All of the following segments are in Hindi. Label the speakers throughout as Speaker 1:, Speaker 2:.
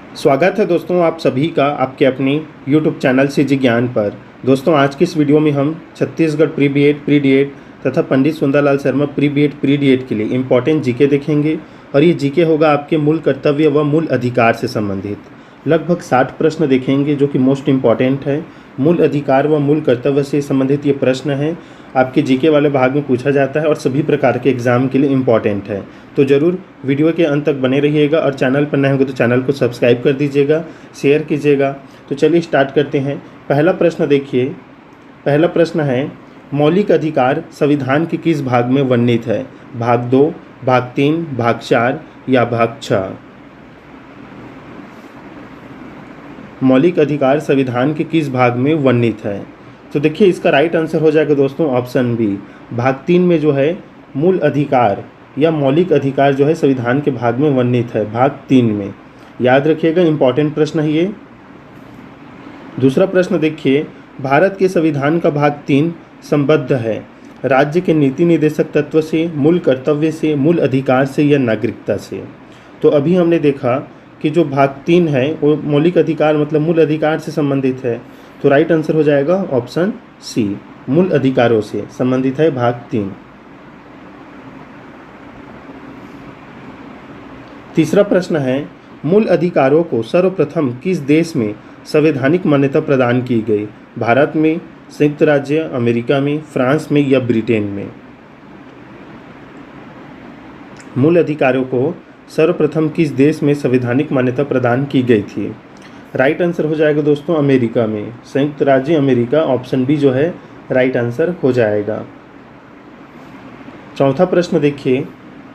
Speaker 1: स्वागत है दोस्तों आप सभी का आपके अपनी YouTube चैनल सीजी ज्ञान पर। दोस्तों आज की इस वीडियो में हम Chhattisgarh pre BEd pre DEd तथा Pandit Sundarlal Sharma pre BEd pre DEd के लिए इम्पॉर्टेंट जीके देखेंगे और ये जीके होगा आपके मूल कर्तव्य व मूल अधिकार से संबंधित। लगभग 60 प्रश्न देखेंगे जो कि मोस्ट इम्पॉर्टेंट है। मूल अधिकार व मूल कर्तव्य से संबंधित ये प्रश्न है, आपके जीके वाले भाग में पूछा जाता है और सभी प्रकार के एग्जाम के लिए इम्पॉर्टेंट है। तो ज़रूर वीडियो के अंत तक बने रहिएगा और चैनल पर नए होंगे तो चैनल को सब्सक्राइब कर दीजिएगा, शेयर कीजिएगा। तो चलिए स्टार्ट करते हैं। पहला प्रश्न देखिए, पहला प्रश्न है मौलिक अधिकार संविधान के किस भाग में वर्णित है? भाग 2, भाग 3, भाग 4 या भाग 6? मौलिक अधिकार संविधान के किस भाग में वर्णित है? तो देखिए इसका राइट आंसर हो जाएगा दोस्तों ऑप्शन बी। भाग 3 में जो है मूल अधिकार या मौलिक अधिकार जो है संविधान के भाग में वर्णित है, भाग 3 में। याद रखिएगा, इंपॉर्टेंट प्रश्न है ये। दूसरा प्रश्न देखिए, भारत के संविधान का भाग 3 संबद्ध है राज्य के नीति निर्देशक तत्व से, मूल कर्तव्य से, मूल अधिकार से या नागरिकता से। तो अभी हमने देखा कि जो भाग 3 है वो मौलिक अधिकार मतलब मूल अधिकार से संबंधित है। तो राइट आंसर हो जाएगा ऑप्शन सी, मूल अधिकारों से संबंधित है भाग 3। तीसरा प्रश्न है मूल अधिकारों को सर्वप्रथम किस देश में संवैधानिक मान्यता प्रदान की गई? भारत में, संयुक्त राज्य अमेरिका में, फ्रांस में या ब्रिटेन में? मूल अधिकारों को सर्वप्रथम किस देश में संवैधानिक मान्यता प्रदान की गई थी? राइट आंसर हो जाएगा दोस्तों अमेरिका में, संयुक्त राज्य अमेरिका। ऑप्शन बी जो है राइट आंसर हो जाएगा। चौथा प्रश्न देखिए,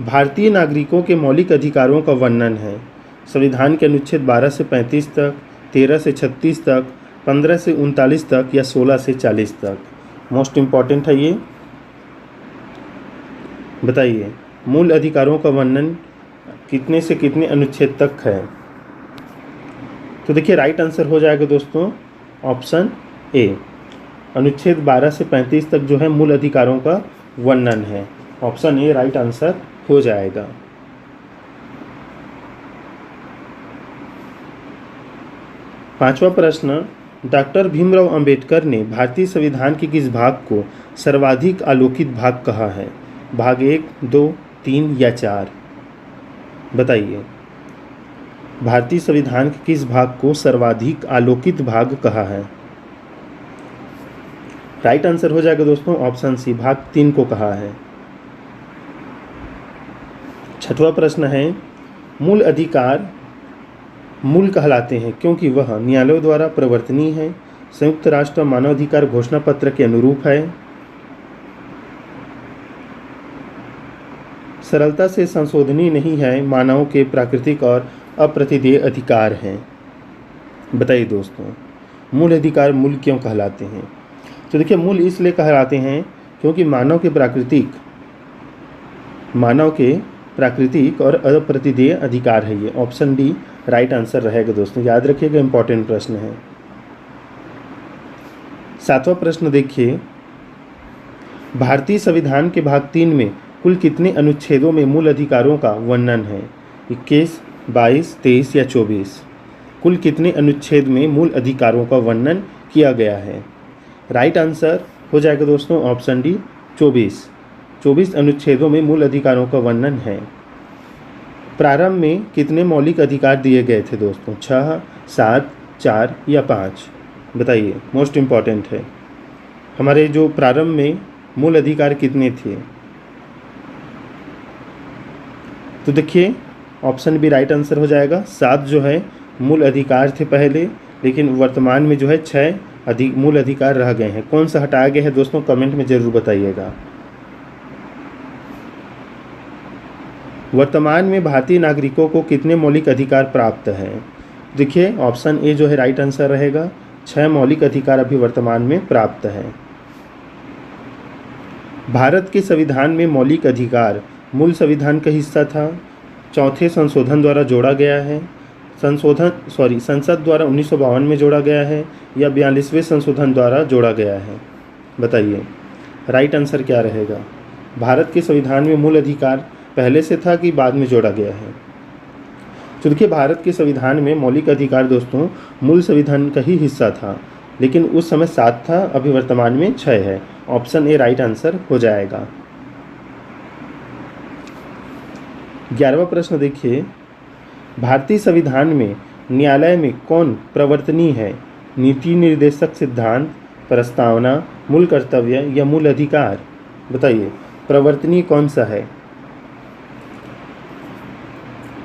Speaker 1: भारतीय नागरिकों के मौलिक अधिकारों का वर्णन है। संविधान के अनुच्छेद 12 से 35 तक, 13 से 36 तक, 15 से 39 तक या 16 से 40 तक? मोस्ट इम्पॉर्टेंट है ये। बताइए मूल अधिकारों का वर्णन कितने से कितने अनुच्छेद तक है? तो देखिए राइट आंसर हो जाएगा दोस्तों ऑप्शन ए, अनुच्छेद 12 से 35 तक जो है मूल अधिकारों का वर्णन है। ऑप्शन ए राइट आंसर हो जाएगा। पांचवा प्रश्न, डॉक्टर भीमराव अंबेडकर ने भारतीय संविधान के किस भाग को सर्वाधिक आलोकित भाग कहा है? भाग 1, 2, 3 या 4? बताइए भारतीय संविधान के किस भाग को सर्वाधिक आलोकित भाग कहा है? राइट आंसर हो जाएगा दोस्तों ऑप्शन सी, भाग 3 को कहा है। छठवां प्रश्न है मूल अधिकार मूल कहलाते हैं क्योंकि वह न्यायालयों द्वारा प्रवर्तनीय है, संयुक्त राष्ट्र मानवाधिकार घोषणा पत्र के अनुरूप है, सरलता से संशोधनीय नहीं है, मानव के प्राकृतिक और अप्रतिदेय अधिकार हैं? बताइए दोस्तों मूल अधिकार मूल क्यों कहलाते हैं? तो देखिए मूल इसलिए कहलाते हैं क्योंकि मानव के प्राकृतिक और अप्रतिदेय अधिकार है ये। ऑप्शन डी राइट आंसर रहेगा दोस्तों, याद रखिएगा, इंपॉर्टेंट प्रश्न है। सातवां प्रश्न देखिए, भारतीय संविधान के भाग 3 में कुल कितने अनुच्छेदों में मूल अधिकारों का वर्णन है? 21, 22, 23 या 24? कुल कितने अनुच्छेद में मूल अधिकारों का वर्णन किया गया है? राइट आंसर हो जाएगा दोस्तों ऑप्शन डी 24। 24 अनुच्छेदों में मूल अधिकारों का वर्णन है। प्रारंभ में कितने मौलिक अधिकार दिए गए थे दोस्तों? 6, 7, 4 या 5? बताइए, मोस्ट इम्पॉर्टेंट है। हमारे जो प्रारंभ में मूल अधिकार कितने थे? तो देखिए ऑप्शन बी राइट आंसर हो जाएगा। 7 जो है मूल अधिकार थे पहले, लेकिन वर्तमान में जो है 6 मूल अधिकार रह गए हैं। कौन सा हटाया गया है दोस्तों कमेंट में ज़रूर बताइएगा। वर्तमान में भारतीय नागरिकों को कितने मौलिक अधिकार प्राप्त हैं? देखिए ऑप्शन ए जो है राइट आंसर रहेगा, 6 मौलिक अधिकार अभी वर्तमान में प्राप्त है। भारत के संविधान में मौलिक अधिकार मूल संविधान का हिस्सा था, चौथे संशोधन द्वारा जोड़ा गया है, संसद द्वारा 1952 में जोड़ा गया है या 42वें संशोधन द्वारा जोड़ा गया है? बताइए राइट आंसर क्या रहेगा। भारत के संविधान में मूल अधिकार पहले से था कि बाद में जोड़ा गया है? तो देखिए भारत के संविधान में मौलिक अधिकार दोस्तों मूल संविधान का ही हिस्सा था, लेकिन उस समय 7 था, अभी वर्तमान में 6 है। ऑप्शन ए राइट आंसर हो जाएगा। 11वां प्रश्न देखिए, भारतीय संविधान में न्यायालय में कौन प्रवर्तनीय है? नीति निर्देशक सिद्धांत, प्रस्तावना, मूल कर्तव्य या मूल अधिकार? बताइए प्रवर्तनीय कौन सा है?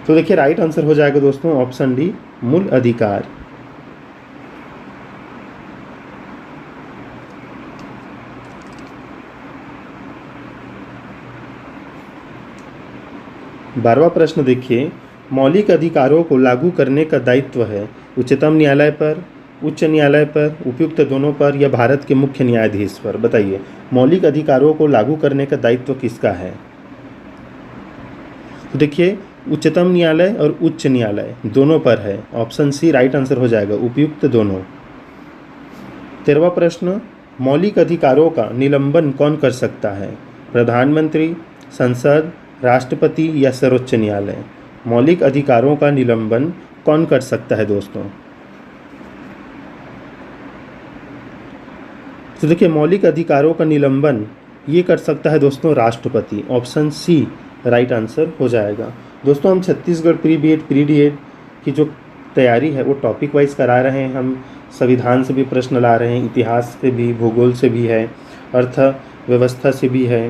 Speaker 1: तो देखिए राइट आंसर हो जाएगा दोस्तों ऑप्शन डी मूल अधिकार। बारहवां प्रश्न देखिए, मौलिक अधिकारों को लागू करने का दायित्व है उच्चतम न्यायालय पर, उच्च न्यायालय पर, उपयुक्त दोनों पर या भारत के मुख्य न्यायाधीश पर? बताइए मौलिक अधिकारों को लागू करने का दायित्व किसका है? तो देखिए उच्चतम न्यायालय और उच्च न्यायालय दोनों पर है। ऑप्शन सी राइट आंसर हो जाएगा, उपयुक्त दोनों। 13वां प्रश्न, मौलिक अधिकारों का निलंबन कौन कर सकता है? प्रधानमंत्री, संसद, राष्ट्रपति या सर्वोच्च न्यायालय? मौलिक अधिकारों का निलंबन कौन कर सकता है दोस्तों? तो देखिए मौलिक अधिकारों का निलंबन ये कर सकता है दोस्तों राष्ट्रपति। ऑप्शन सी राइट आंसर हो जाएगा। दोस्तों हम Chhattisgarh pre BEd pre D Ed की जो तैयारी है वो टॉपिक वाइज करा रहे हैं। हम संविधान से भी प्रश्न ला रहे हैं, इतिहास से भी, भूगोल से भी है, अर्थव्यवस्था से भी है,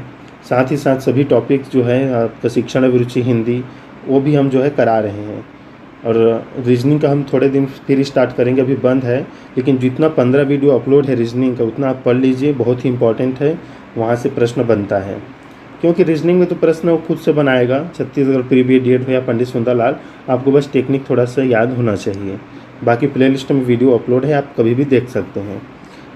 Speaker 1: साथ ही साथ सभी टॉपिक जो है आपका शिक्षण अभिरुचि हिंदी वो भी हम जो है करा रहे हैं। और रीजनिंग का हम थोड़े दिन फिर स्टार्ट करेंगे, अभी बंद है, लेकिन जितना 15 वीडियो अपलोड है रीजनिंग का उतना आप पढ़ लीजिए, बहुत ही इंपॉर्टेंट है, वहाँ से प्रश्न बनता है। क्योंकि रीजनिंग में तो प्रश्न वो खुद से बनाएगा, Chhattisgarh pre B D Ed हो या पंडित सुंदरलाल, आपको बस टेक्निक थोड़ा सा याद होना चाहिए। बाकी प्लेलिस्ट में वीडियो अपलोड है, आप कभी भी देख सकते हैं।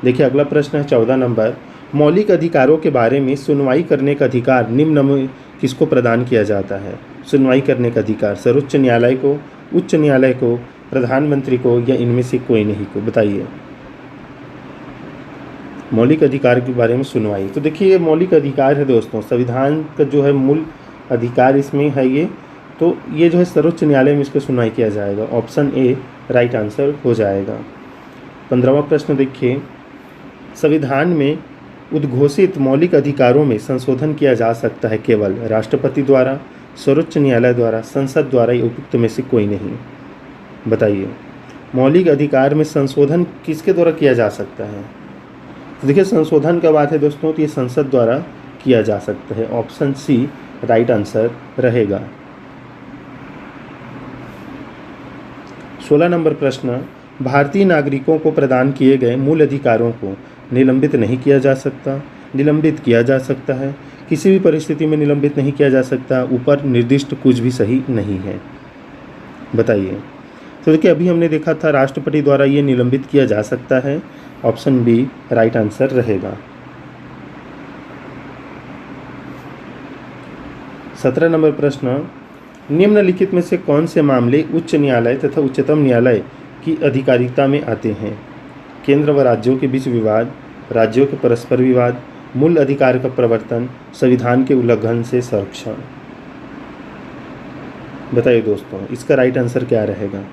Speaker 1: देखिए अगला प्रश्न है 14 नंबर, मौलिक अधिकारों के बारे में सुनवाई करने का अधिकार निम्न में किसको प्रदान किया जाता है? सुनवाई करने का अधिकार सर्वोच्च न्यायालय को, उच्च न्यायालय को, प्रधानमंत्री को या इनमें से कोई नहीं को? बताइए मौलिक अधिकार के बारे में सुनवाई। तो देखिए ये मौलिक अधिकार है दोस्तों, संविधान का जो है मूल अधिकार इसमें है ये, तो ये जो है सर्वोच्च न्यायालय में इसको सुनवाई किया जाएगा। ऑप्शन ए राइट आंसर हो जाएगा। 15वां प्रश्न देखिए, संविधान में उद्घोषित मौलिक अधिकारों में संशोधन किया जा सकता है केवल राष्ट्रपति द्वारा, सर्वोच्च न्यायालय द्वारा, संसद द्वारा या उपयुक्त में से कोई नहीं? बताइए मौलिक अधिकार में संशोधन किसके द्वारा किया जा सकता है? तो देखिए संशोधन का बात है दोस्तों, तो ये संसद द्वारा किया जा सकता है। ऑप्शन सी राइट आंसर रहेगा। 16 नंबर प्रश्न, भारतीय नागरिकों को प्रदान किए गए मूल अधिकारों को निलंबित नहीं किया जा सकता, निलंबित किया जा सकता है, किसी भी परिस्थिति में निलंबित नहीं किया जा सकता, ऊपर निर्दिष्ट कुछ भी सही नहीं है? बताइए। तो देखिए अभी हमने देखा था राष्ट्रपति द्वारा ये निलंबित किया जा सकता है। ऑप्शन बी राइट आंसर रहेगा। 17 नंबर प्रश्न, निम्नलिखित में से कौन से मामले उच्च न्यायालय तथा उच्चतम न्यायालय की अधिकारिता में आते हैं? केंद्र व राज्यों के बीच विवाद, राज्यों के परस्पर विवाद, मूल अधिकार का प्रवर्तन, संविधान के उल्लंघन से संरक्षण? बताइए दोस्तों इसका राइट आंसर क्या रहेगा?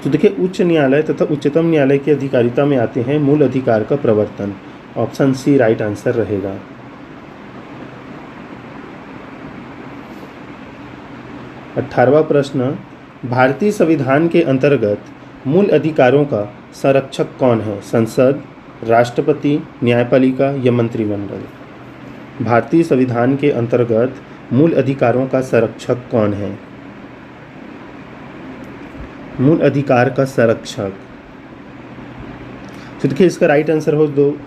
Speaker 1: तो देखिए उच्च न्यायालय तथा उच्चतम न्यायालय की अधिकारिता में आते हैं मूल अधिकार का प्रवर्तन। ऑप्शन सी राइट आंसर रहेगा। 18वां प्रश्न, भारतीय संविधान के अंतर्गत मूल अधिकारों का संरक्षक कौन है? संसद, राष्ट्रपति, न्यायपालिका या मंत्रिमंडल? भारतीय संविधान के अंतर्गत मूल अधिकारों का संरक्षक कौन है? मूल अधिकार का संरक्षक, तो देखिए इसका राइट आंसर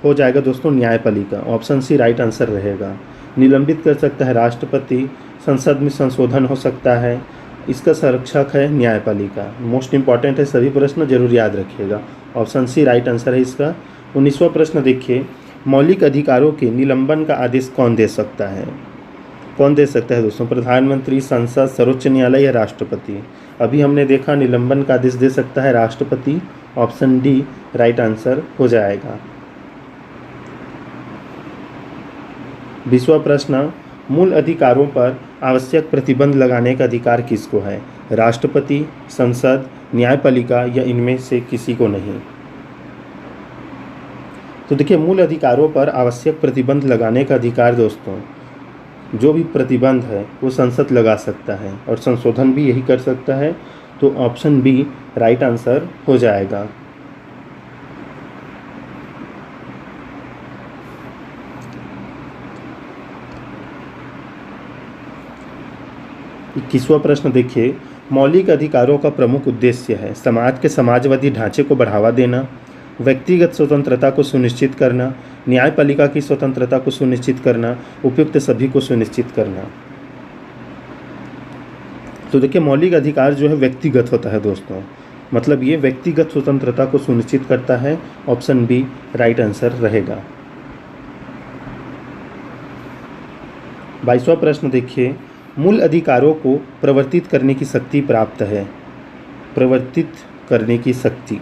Speaker 1: हो जाएगा दोस्तों न्यायपालिका। ऑप्शन सी राइट आंसर रहेगा। निलंबित कर सकता है राष्ट्रपति, संसद में संशोधन हो सकता है, इसका संरक्षक है न्यायपालिका। मोस्ट इंपॉर्टेंट है, सभी प्रश्न जरूर याद रखिएगा। ऑप्शन सी राइट आंसर है इसका। 19वां प्रश्न देखिए, मौलिक अधिकारों के निलंबन का आदेश कौन दे सकता है? कौन दे सकता है दोस्तों? प्रधानमंत्री, संसद, सर्वोच्च न्यायालय या राष्ट्रपति? अभी हमने देखा निलंबन का आदेश दे सकता है राष्ट्रपति। ऑप्शन डी राइट आंसर हो जाएगा। 20वां प्रश्न, मूल अधिकारों पर आवश्यक प्रतिबंध लगाने का अधिकार किसको है? राष्ट्रपति, संसद, न्यायपालिका या इनमें से किसी को नहीं? तो देखिए, मूल अधिकारों पर आवश्यक प्रतिबंध लगाने का अधिकार दोस्तों, जो भी प्रतिबंध है वो संसद लगा सकता है और संशोधन भी यही कर सकता है। तो ऑप्शन बी राइट आंसर हो जाएगा। इक्कीसवां प्रश्न देखिए, मौलिक अधिकारों का प्रमुख उद्देश्य है समाज के समाजवादी ढांचे को बढ़ावा देना, व्यक्तिगत स्वतंत्रता को सुनिश्चित करना, न्यायपालिका की स्वतंत्रता को सुनिश्चित करना, उपयुक्त सभी को सुनिश्चित करना। तो देखिए, मौलिक अधिकार जो है व्यक्तिगत होता है दोस्तों, मतलब ये व्यक्तिगत स्वतंत्रता को सुनिश्चित करता है। ऑप्शन बी राइट आंसर रहेगा। 22वां प्रश्न देखिए, मूल अधिकारों को प्रवर्तित करने की शक्ति प्राप्त है। प्रवर्तित करने की शक्ति,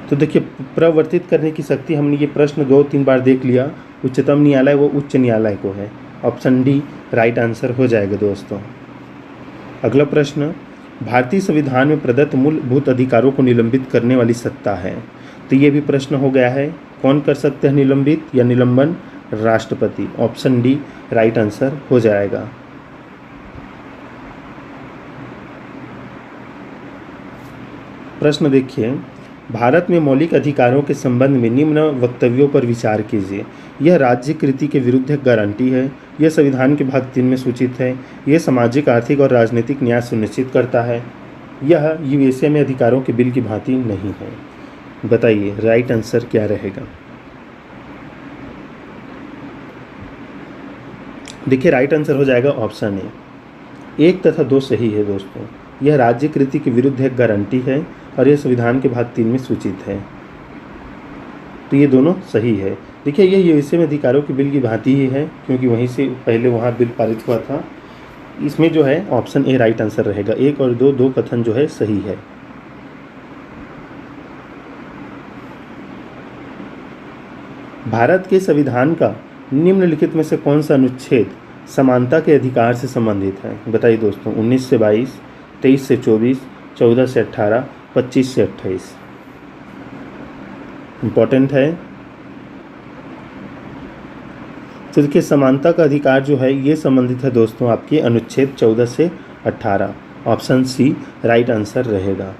Speaker 1: तो देखिए प्रवर्तित करने की शक्ति, हमने ये प्रश्न 2-3 बार देख लिया। उच्चतम न्यायालय वो उच्च न्यायालय को है। ऑप्शन डी राइट आंसर हो जाएगा दोस्तों। अगला प्रश्न, भारतीय संविधान में प्रदत्त मूलभूत अधिकारों को निलंबित करने वाली सत्ता है। तो ये भी प्रश्न हो गया है, कौन कर सकते हैं निलंबित या निलंबन? राष्ट्रपति। ऑप्शन डी राइट आंसर हो जाएगा। प्रश्न देखिए, भारत में मौलिक अधिकारों के संबंध में निम्न वक्तव्यों पर विचार कीजिए। यह राज्य कृति के विरुद्ध एक गारंटी है। यह संविधान के भाग 3 में सूचित है। यह सामाजिक, आर्थिक और राजनीतिक न्याय सुनिश्चित करता है। यह यूएसए में अधिकारों के बिल की भांति नहीं है। बताइए राइट आंसर क्या रहेगा? देखिए, राइट आंसर हो जाएगा ऑप्शन ए। 1 तथा 2 सही है दोस्तों। यह राज्य कृति के विरुद्ध एक गारंटी है और यह संविधान के भाग 3 में सूचित है। तो ये दोनों सही है। देखिए, ये यूएसए में अधिकारों के बिल की भांति ही है, क्योंकि वहीं से पहले वहाँ बिल पारित हुआ था। इसमें जो है ऑप्शन ए राइट आंसर रहेगा। 1 और 2 दो कथन जो है सही है। भारत के संविधान का निम्नलिखित में से कौन सा अनुच्छेद समानता के अधिकार से संबंधित है? बताइए दोस्तों। 19 से 22, 23 से 24, 14 से 18, 25 से 28। इम्पॉर्टेंट है। तो देखिए, समानता का अधिकार जो है ये संबंधित है दोस्तों आपके अनुच्छेद 14 से 18। ऑप्शन सी राइट आंसर रहेगा।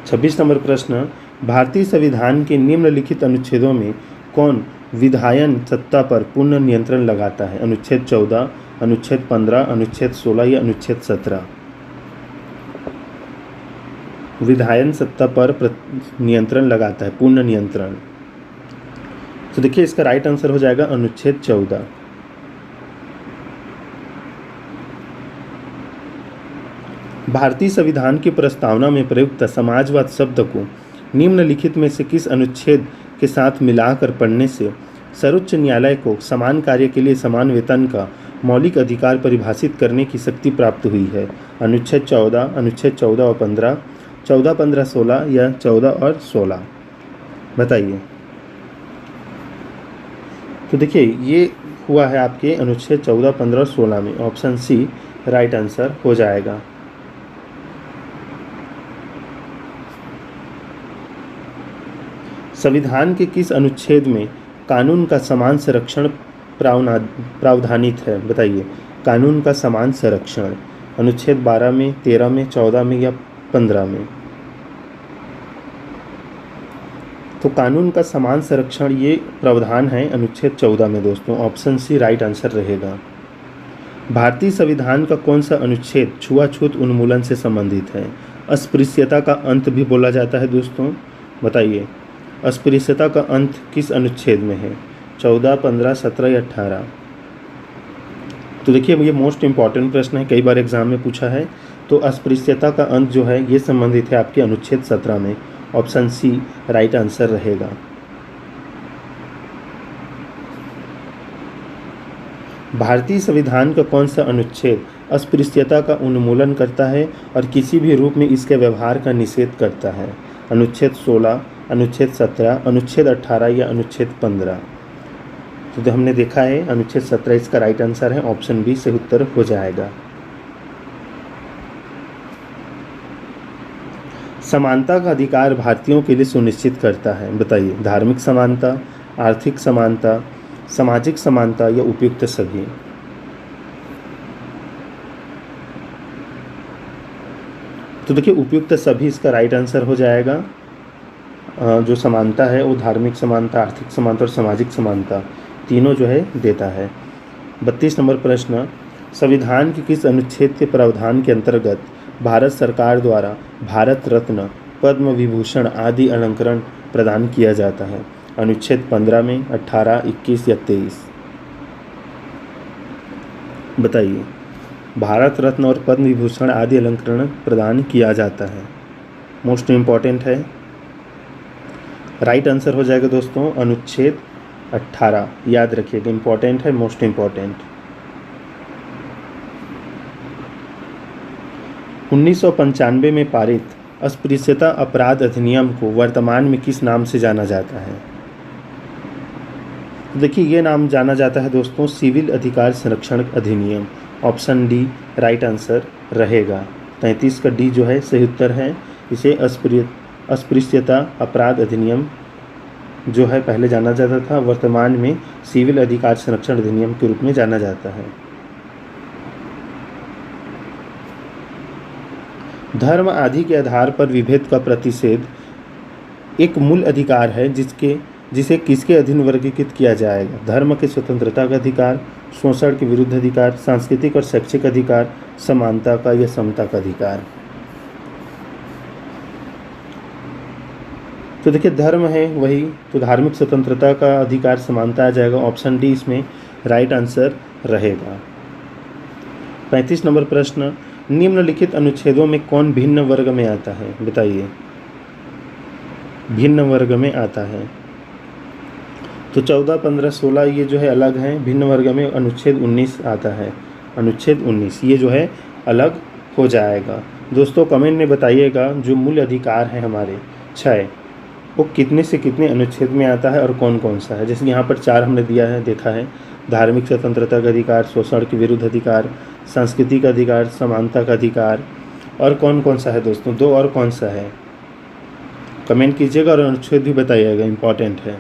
Speaker 1: छब्बीस नंबर प्रश्न, भारतीय संविधान के निम्नलिखित अनुच्छेदों में कौन विधायन सत्ता पर पूर्ण नियंत्रण लगाता है? अनुच्छेद 14, अनुच्छेद 15, अनुच्छेद 16 या अनुच्छेद 17? विधायन सत्ता पर नियंत्रण लगाता है, पूर्ण नियंत्रण। तो देखिए, इसका राइट आंसर हो जाएगा अनुच्छेद 14। भारतीय संविधान की प्रस्तावना में प्रयुक्त समाजवाद शब्द को निम्नलिखित में से किस अनुच्छेद के साथ मिलाकर पढ़ने से सर्वोच्च न्यायालय को समान कार्य के लिए समान वेतन का मौलिक अधिकार परिभाषित करने की शक्ति प्राप्त हुई है? अनुच्छेद 14, अनुच्छेद 14 और 15, 14, 15, 16 या 14 और 16? बताइए। तो देखिए, ये हुआ है आपके अनुच्छेद 14, 15 और 16 में। ऑप्शन सी राइट आंसर हो जाएगा। संविधान के किस अनुच्छेद में कानून का समान संरक्षण प्रावधानित है? बताइए। कानून का समान संरक्षण अनुच्छेद 12 में, 13 में, 14 में या 15 में? तो कानून का समान संरक्षण ये प्रावधान है अनुच्छेद 14 में दोस्तों। ऑप्शन सी राइट आंसर रहेगा। भारतीय संविधान का कौन सा अनुच्छेद छुआछूत उन्मूलन से संबंधित है? अस्पृश्यता का अंत भी बोला जाता है दोस्तों। बताइए, अस्पृश्यता का अंत किस अनुच्छेद में है? 14, 15, 17 या 18? तो देखिए, ये मोस्ट इम्पॉर्टेंट प्रश्न है, कई बार एग्जाम में पूछा है। तो अस्पृश्यता का अंत जो है ये संबंधित है आपके अनुच्छेद 17 में। ऑप्शन सी राइट आंसर रहेगा। भारतीय संविधान का कौन सा अनुच्छेद अस्पृश्यता का उन्मूलन करता है और किसी भी रूप में इसके व्यवहार का निषेध करता है? अनुच्छेद 16, अनुच्छेद 17, अनुच्छेद 18 या अनुच्छेद 15। तो हमने देखा है अनुच्छेद 17 इसका राइट आंसर है, ऑप्शन बी सही उत्तर हो जाएगा। समानता का अधिकार भारतीयों के लिए सुनिश्चित करता है, बताइए। धार्मिक समानता, आर्थिक समानता, सामाजिक समानता या उपयुक्त सभी। तो देखिए उपयुक्त सभी इसका राइट आंसर हो जाएगा। जो समानता है वो धार्मिक समानता, आर्थिक समानता और सामाजिक समानता तीनों जो है देता है। 32 नंबर प्रश्न, संविधान के किस अनुच्छेद के प्रावधान के अंतर्गत भारत सरकार द्वारा भारत रत्न, पद्म विभूषण आदि अलंकरण प्रदान किया जाता है? अनुच्छेद 15 में, 18, 21 या 23? बताइए। भारत रत्न और पद्म विभूषण आदि अलंकरण प्रदान किया जाता है, मोस्ट इम्पॉर्टेंट है। राइट आंसर हो जाएगा दोस्तों अनुच्छेद 18, याद रखिएगा, इम्पॉर्टेंट है, मोस्ट इम्पॉर्टेंट। 1995 में पारित अस्पृश्यता अपराध अधिनियम को वर्तमान में किस नाम से जाना जाता है? देखिए ये नाम जाना जाता है दोस्तों सिविल अधिकार संरक्षण अधिनियम, ऑप्शन डी राइट आंसर रहेगा। 33 का डी जो है सही उत्तर है। इसे अस्पृश्यता अपराध अधिनियम जो है पहले जाना जाता था, वर्तमान में सिविल अधिकार संरक्षण अधिनियम के रूप में जाना जाता है। धर्म आदि के आधार पर विभेद का प्रतिषेध एक मूल अधिकार है जिसे किसके अधीन वर्गीकृत किया जाएगा? धर्म के स्वतंत्रता का अधिकार, शोषण के विरुद्ध अधिकार, सांस्कृतिक और शैक्षिक अधिकार, समानता का या समता का अधिकार। तो देखिए धर्म है वही, तो धार्मिक स्वतंत्रता का अधिकार, समानता आ जाएगा, ऑप्शन डी इसमें राइट आंसर रहेगा। 35 नंबर प्रश्न, निम्नलिखित अनुच्छेदों में कौन भिन्न वर्ग में आता है? बताइए। भिन्न वर्ग में आता है तो 14, 15, 16 ये जो है अलग हैं। भिन्न वर्ग में अनुच्छेद 19 आता है, अनुच्छेद 19 ये जो है अलग हो जाएगा। दोस्तों कमेंट में बताइएगा जो मूल अधिकार है हमारे 6 वो कितने से कितने अनुच्छेद में आता है और कौन कौन सा है। जैसे यहाँ पर 4 हमने दिया है, देखा है, धार्मिक स्वतंत्रता का अधिकार, शोषण के विरुद्ध अधिकार, सांस्कृतिक अधिकार, समानता का अधिकार, और कौन कौन सा है दोस्तों? 2 और कौन सा है? कमेंट कीजिएगा और अनुच्छेद भी बताइएगा, इम्पॉर्टेंट है।